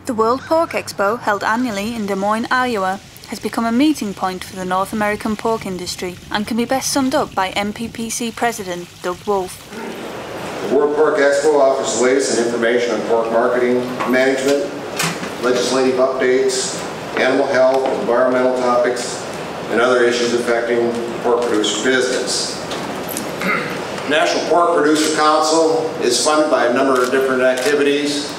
The World Pork Expo, held annually in Des Moines, Iowa, has become a meeting point for the North American pork industry and can be best summed up by MPPC President Doug Wolf. The World Pork Expo offers the latest in information on pork marketing, management, legislative updates, animal health, environmental topics, and other issues affecting the pork producer business. The National Pork Producer Council is funded by a number of different activities,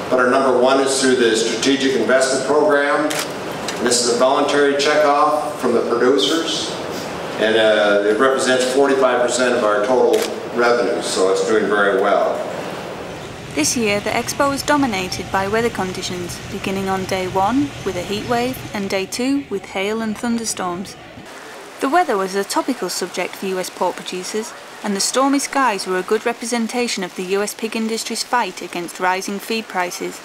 but our number one is through the Strategic Investment Program. And this is a voluntary checkoff from the producers, and it represents 45% of our total revenue, so it's doing very well. This year, the Expo is dominated by weather conditions, beginning on day 1 with a heat wave and day 2 with hail and thunderstorms. The weather was a topical subject for US pork producers, and the stormy skies were a good representation of the US pig industry's fight against rising feed prices,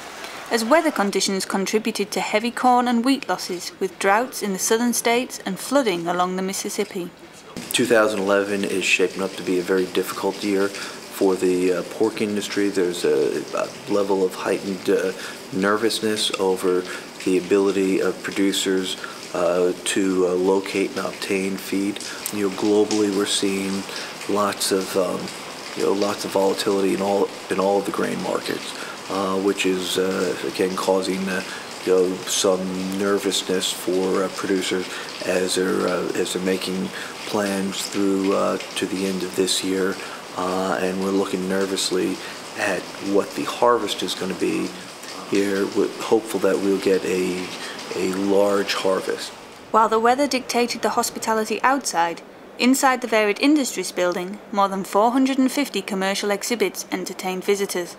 as weather conditions contributed to heavy corn and wheat losses, with droughts in the southern states and flooding along the Mississippi. 2011 is shaping up to be a very difficult year for the pork industry. There's a level of heightened nervousness over the ability of producers to locate and obtain feed. Globally, we're seeing lots of volatility in all of the grain markets, which is again causing some nervousness for producers as they're making plans through to the end of this year, and we're looking nervously at what the harvest is going to be here. We're hopeful that we'll get a large harvest. While the weather dictated the hospitality outside, inside the Varied Industries building, more than 450 commercial exhibits entertained visitors.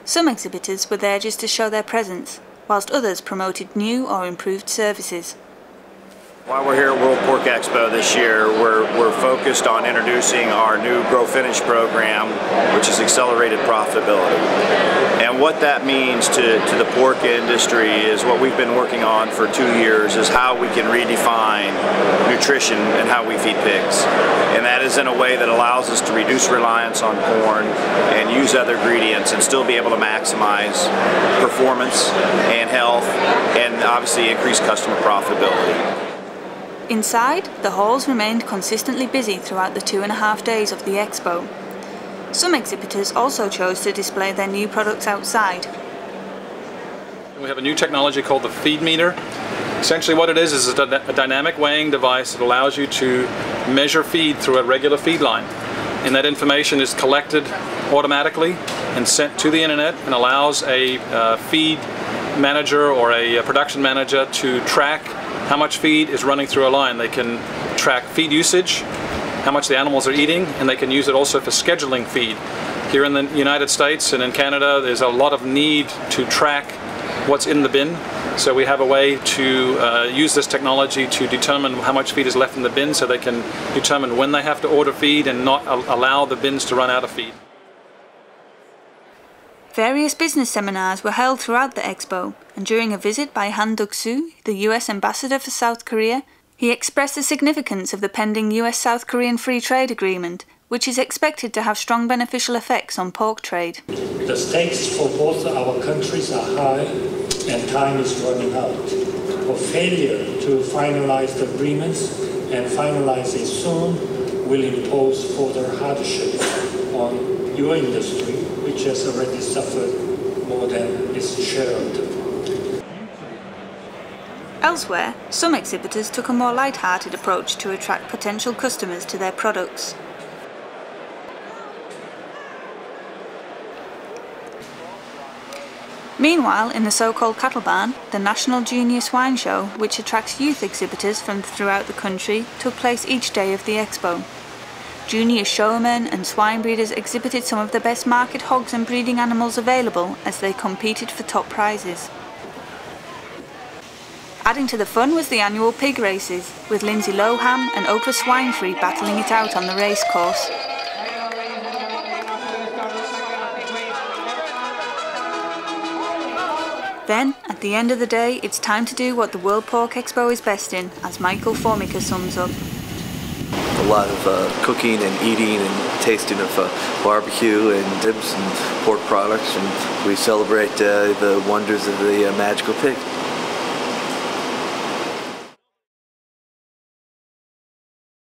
Some exhibitors were there just to show their presence, whilst others promoted new or improved services. While we're here at World Pork Expo this year, we're focused on introducing our new Grow Finish program, which is accelerated profitability. And what that means to the pork industry is what we've been working on for 2 years, is how we can redefine nutrition and how we feed pigs. And that is in a way that allows us to reduce reliance on corn and use other ingredients and still be able to maximize performance and health and obviously increase customer profitability. Inside, the halls remained consistently busy throughout the 2.5 days of the Expo. Some exhibitors also chose to display their new products outside. We have a new technology called the feed meter. Essentially what it is a dynamic weighing device that allows you to measure feed through a regular feed line. And that information is collected automatically and sent to the internet, and allows a feed manager or a production manager to track how much feed is running through a line. They can track feed usage, how much the animals are eating, and they can use it also for scheduling feed. Here in the United States and in Canada, there's a lot of need to track what's in the bin. So we have a way to use this technology to determine how much feed is left in the bin, so they can determine when they have to order feed and not allow the bins to run out of feed. Various business seminars were held throughout the Expo, and during a visit by Han Duk-soo, the US Ambassador for South Korea, he expressed the significance of the pending US-South Korean Free Trade Agreement, which is expected to have strong beneficial effects on pork trade. The stakes for both our countries are high, and time is running out. For failure to finalize the agreements and finalize it soon will impose further hardships on your industry, which has already suffered more than its share of them. Elsewhere, some exhibitors took a more light-hearted approach to attract potential customers to their products. Meanwhile, in the so-called cattle barn, the National Junior Swine Show, which attracts youth exhibitors from throughout the country, took place each day of the Expo. Junior showmen and swine breeders exhibited some of the best market hogs and breeding animals available as they competed for top prizes. Adding to the fun was the annual pig races, with Lindsay Lohan and Oprah Swinefree battling it out on the race course. Then, at the end of the day, it's time to do what the World Pork Expo is best in, as Michael Formica sums up. The lot of cooking and eating and tasting of barbecue and ribs and pork products, and we celebrate the wonders of the magical pig.